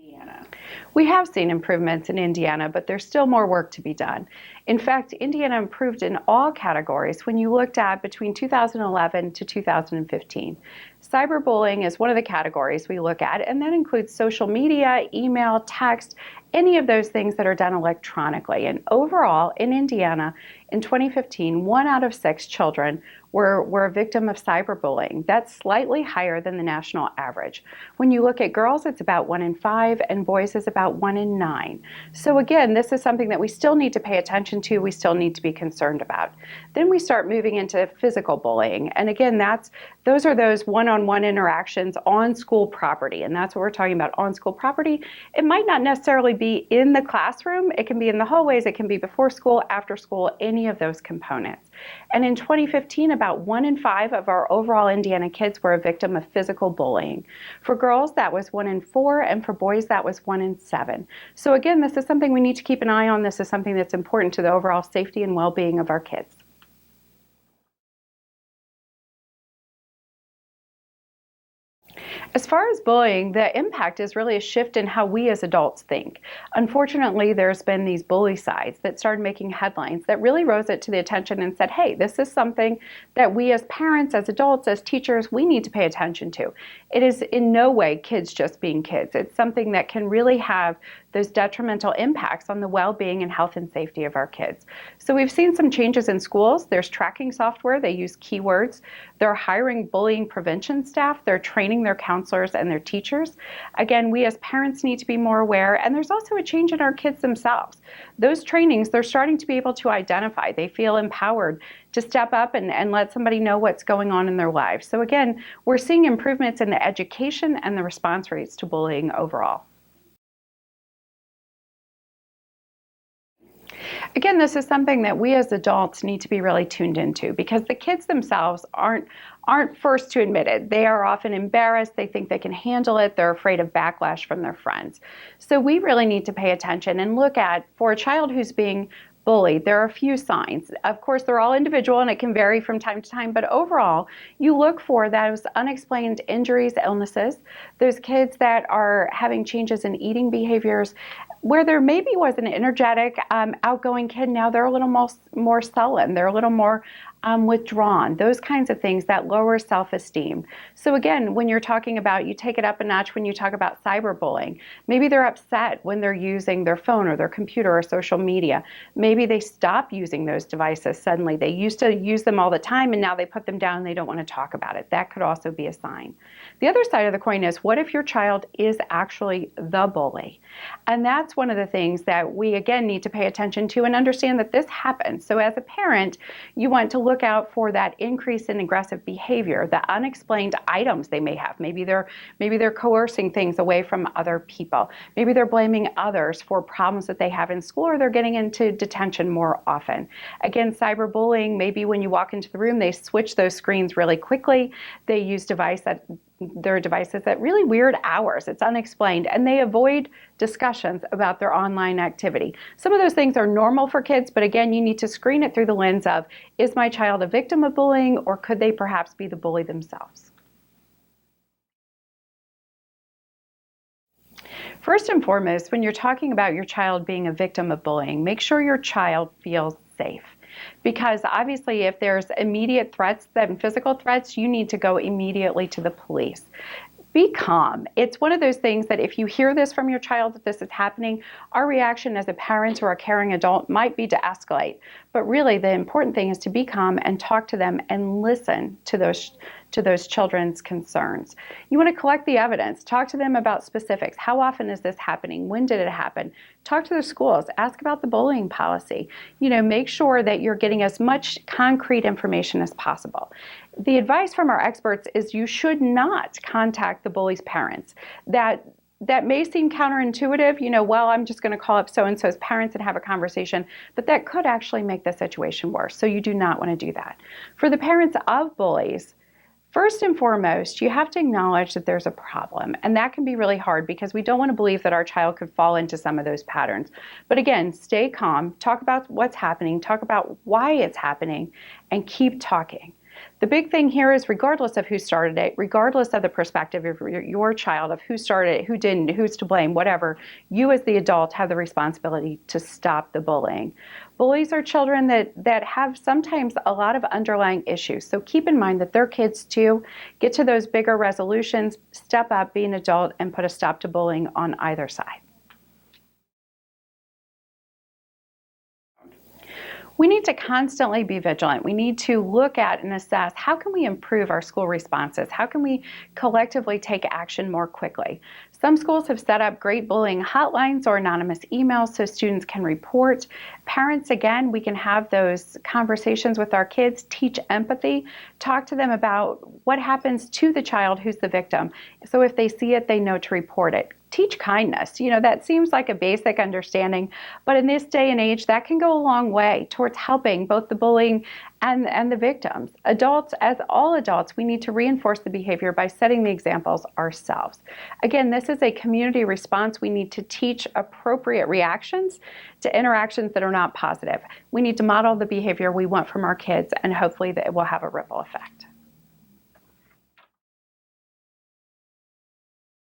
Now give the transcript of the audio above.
Indiana. We have seen improvements in Indiana, but there's still more work to be done. In fact, Indiana improved in all categories when you looked at between 2011 to 2015. Cyberbullying is one of the categories we look at, and that includes social media, email, text, any of those things that are done electronically. And overall, in Indiana, in 2015, 1 out of 6 children were a victim of cyberbullying. That's slightly higher than the national average. When you look at girls, it's about 1 in 5, and boys is about 1 in 9. So again, this is something that we still need to pay attention to, we still need to be concerned about. Then we start moving into physical bullying. And again, those are those one-on-one interactions on school property. And that's what we're talking about, on school property. It might not necessarily be in the classroom. It can be in the hallways. It can be before school, after school, any of those components. And in 2015, about 1 in 5 of our overall Indiana kids were a victim of physical bullying. For girls, that was 1 in 4, and for boys, that was 1 in 7. So again, this is something we need to keep an eye on. This is something that's important to the overall safety and well-being of our kids. As far as bullying, the impact is really a shift in how we as adults think. Unfortunately, there's been these bully sites that started making headlines that really rose it to the attention and said, hey, this is something that we as parents, as adults, as teachers, we need to pay attention to. It is in no way kids just being kids. It's something that can really have those detrimental impacts on the well-being and health and safety of our kids. So we've seen some changes in schools. There's tracking software. They use keywords. They're hiring bullying prevention staff. They're training their counselors and their teachers. Again, we as parents need to be more aware, and there's also a change in our kids themselves. Those trainings, they're starting to be able to identify. They feel empowered to step up and let somebody know what's going on in their lives. So again, we're seeing improvements in the education and the response rates to bullying overall. Again, this is something that we as adults need to be really tuned into, because the kids themselves aren't first to admit it. They are often embarrassed. They think they can handle it. They're afraid of backlash from their friends. So we really need to pay attention and look at, for a child who's being bullied, there are a few signs. Of course, they're all individual and it can vary from time to time, but overall, you look for those unexplained injuries, illnesses, those kids that are having changes in eating behaviors, where there maybe was an energetic, outgoing kid, now they're a little more sullen, they're a little more withdrawn, those kinds of things that lower self-esteem. So again, when you're talking about, you take it up a notch when you talk about cyberbullying. Maybe they're upset when they're using their phone or their computer or social media. Maybe they stop using those devices suddenly. They used to use them all the time and now they put them down and they don't want to talk about it. That could also be a sign. The other side of the coin is, what if your child is actually the bully? And that's one of the things that we again need to pay attention to and understand that this happens. So as a parent, you want to look out for that increase in aggressive behavior, the unexplained items they may have. Maybe they're coercing things away from other people. Maybe they're blaming others for problems that they have in school, or they're getting into detention more often. Again, cyberbullying, maybe when you walk into the room, they switch those screens really quickly. They use there are devices at really weird hours. It's unexplained, and they avoid discussions about their online activity. Some of those things are normal for kids, but again, you need to screen it through the lens of, is my child a victim of bullying, or could they perhaps be the bully themselves? First and foremost, when you're talking about your child being a victim of bullying, make sure your child feels safe. Because obviously if there's immediate threats, then physical threats, you need to go immediately to the police. Be calm. It's one of those things that if you hear this from your child that this is happening, our reaction as a parent or a caring adult might be to escalate. But really the important thing is to be calm and talk to them and listen to those children's concerns. You want to collect the evidence. Talk to them about specifics. How often is this happening? When did it happen? Talk to the schools. Ask about the bullying policy. Make sure that you're getting as much concrete information as possible. The advice from our experts is you should not contact the bully's parents. That may seem counterintuitive, well, I'm just going to call up so-and-so's parents and have a conversation, but that could actually make the situation worse. So you do not want to do that. For the parents of bullies, first and foremost, you have to acknowledge that there's a problem, and that can be really hard because we don't want to believe that our child could fall into some of those patterns. But again, stay calm, talk about what's happening, talk about why it's happening, and keep talking. The big thing here is regardless of who started it, regardless of the perspective of your child, of who started it, who didn't, who's to blame, whatever, you as the adult have the responsibility to stop the bullying. Bullies are children that have sometimes a lot of underlying issues. So keep in mind that they're kids too. Get to those bigger resolutions, step up, be an adult, and put a stop to bullying on either side. We need to constantly be vigilant. We need to look at and assess how can we improve our school responses? How can we collectively take action more quickly? Some schools have set up great bullying hotlines or anonymous emails so students can report. Parents, again, we can have those conversations with our kids, teach empathy, talk to them about what happens to the child who's the victim. So if they see it, they know to report it. Teach kindness. That seems like a basic understanding, but in this day and age, that can go a long way towards helping both the bullying and the victims. Adults, as all adults, we need to reinforce the behavior by setting the examples ourselves. Again, this is a community response. We need to teach appropriate reactions to interactions that are not positive. We need to model the behavior we want from our kids, and hopefully that it will have a ripple effect.